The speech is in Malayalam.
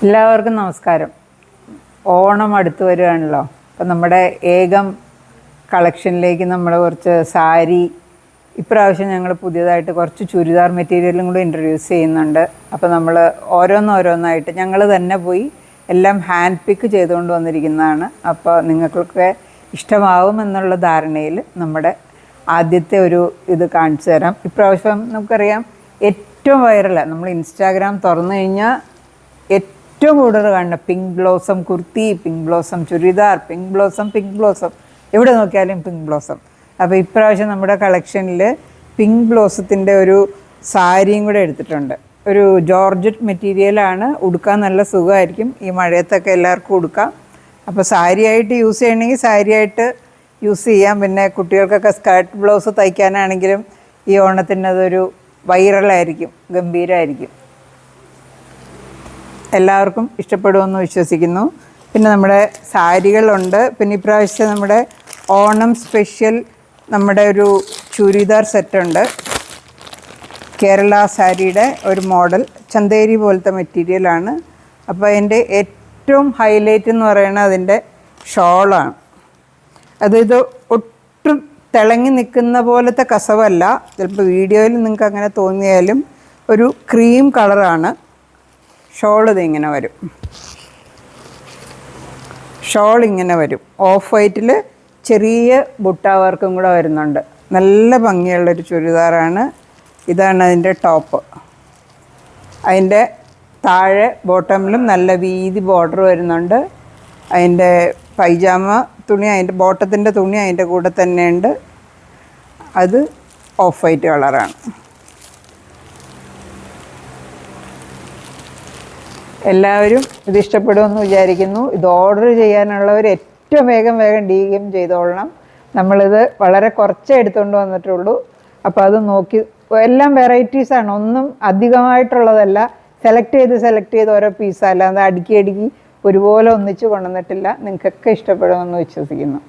എല്ലാവർക്കും നമസ്കാരം. ഓണം അടുത്ത് വരികയാണല്ലോ. അപ്പം നമ്മുടെ ഏകം കളക്ഷനിലേക്ക് നമ്മൾ കുറച്ച് സാരി, ഇപ്രാവശ്യം ഞങ്ങൾ പുതിയതായിട്ട് കുറച്ച് ചുരിദാർ മെറ്റീരിയലും കൂടി ഇൻട്രൊഡ്യൂസ് ചെയ്യുന്നുണ്ട്. അപ്പോൾ നമ്മൾ ഓരോന്നോരോന്നായിട്ട് ഞങ്ങൾ തന്നെ പോയി എല്ലാം ഹാൻഡ് പിക്ക് ചെയ്തുകൊണ്ട് വന്നിരിക്കുന്നതാണ്. അപ്പോൾ നിങ്ങൾക്കൊക്കെ ഇഷ്ടമാവുമെന്നുള്ള ധാരണയിൽ നമ്മുടെ ആദ്യത്തെ ഒരു ഇത് കാണിച്ചു തരാം. ഇപ്രാവശ്യം നമുക്കറിയാം ഏറ്റവും വൈറലാണ്. നമ്മൾ ഇൻസ്റ്റാഗ്രാം തുറന്നു കഴിഞ്ഞാൽ ഏറ്റവും കൂടുതൽ കാണുന്ന pink blossom kurti, pink blossom churidar, pink blossom എവിടെ നോക്കിയാലും പിങ്ക് ബ്ലോസം. അപ്പോൾ ഇപ്രാവശ്യം നമ്മുടെ കളക്ഷനിൽ പിങ്ക് ബ്ലോസത്തിൻ്റെ ഒരു സാരിയും കൂടെ എടുത്തിട്ടുണ്ട്. ഒരു ജോർജറ്റ് മെറ്റീരിയലാണ്, ഉടുക്കാൻ നല്ല സുഖമായിരിക്കും. ഈ മഴയത്തൊക്കെ എല്ലാവർക്കും ഉടുക്കാം. അപ്പോൾ സാരിയായിട്ട് യൂസ് ചെയ്യണമെങ്കിൽ സാരിയായിട്ട് യൂസ് ചെയ്യാം. പിന്നെ കുട്ടികൾക്കൊക്കെ സ്കേർട്ട് ബ്ലൗസ് തയ്ക്കാനാണെങ്കിലും ഈ ഓണത്തിന് അതൊരു വൈറലായിരിക്കും, ഗംഭീരമായിരിക്കും. എല്ലാവർക്കും ഇഷ്ടപ്പെടുമെന്ന് വിശ്വസിക്കുന്നു. പിന്നെ നമ്മുടെ സാരികളുണ്ട്. പിന്നെ ഇപ്രാവശ്യം നമ്മുടെ ഓണം സ്പെഷ്യൽ നമ്മുടെ ഒരു ചുരിദാർ സെറ്റുണ്ട്. കേരള സാരിയുടെ ഒരു മോഡൽ, ചന്തേരി പോലത്തെ മെറ്റീരിയലാണ്. അപ്പോൾ അതിൻ്റെ ഏറ്റവും ഹൈലൈറ്റ് എന്ന് പറയുന്നത് അതിൻ്റെ ഷോളാണ്. ഇത് ഒട്ടും തിളങ്ങി നിൽക്കുന്ന പോലത്തെ കസവല്ല. ചിലപ്പോൾ വീഡിയോയിൽ നിങ്ങൾക്ക് അങ്ങനെ തോന്നിയാലും ഒരു ക്രീം കളറാണ്. ഷോൾ ഇതിങ്ങനെ വരും. ഷോൾ ഇങ്ങനെ വരും. ഓഫ് വൈറ്റിൽ ചെറിയ ബുട്ട വർക്കും കൂടെ വരുന്നുണ്ട്. നല്ല ഭംഗിയുള്ളൊരു ചുരിദാറാണ്. ഇതാണ് അതിൻ്റെ ടോപ്പ്. അതിൻ്റെ താഴെ ബോട്ടമിലും നല്ല വീതി ബോർഡർ വരുന്നുണ്ട്. അതിൻ്റെ പൈജാമ തുണി, അതിൻ്റെ ബോട്ടത്തിൻ്റെ തുണി അതിൻ്റെ കൂടെ തന്നെയുണ്ട്. അത് ഓഫ് വൈറ്റ് കളറാണ്. എല്ലാവരും ഇത് ഇഷ്ടപ്പെടുമെന്ന് വിചാരിക്കുന്നു. ഇത് ഓർഡർ ചെയ്യാനുള്ളവർ ഏറ്റവും വേഗം DM ചെയ്തോളണം. നമ്മളിത് വളരെ കുറച്ചേ എടുത്തുകൊണ്ട് വന്നിട്ടുള്ളൂ. അപ്പോൾ അത് നോക്കി, എല്ലാം വെറൈറ്റീസാണ്, ഒന്നും അധികമായിട്ടുള്ളതല്ല. സെലക്ട് ചെയ്ത് ഓരോ പീസല്ല, അത് അടുക്കി ഒരുപോലെ ഒന്നിച്ച് കൊണ്ടുവന്നിട്ടില്ല. നിങ്ങൾക്കൊക്കെ ഇഷ്ടപ്പെടുമെന്ന് വിശ്വസിക്കുന്നു.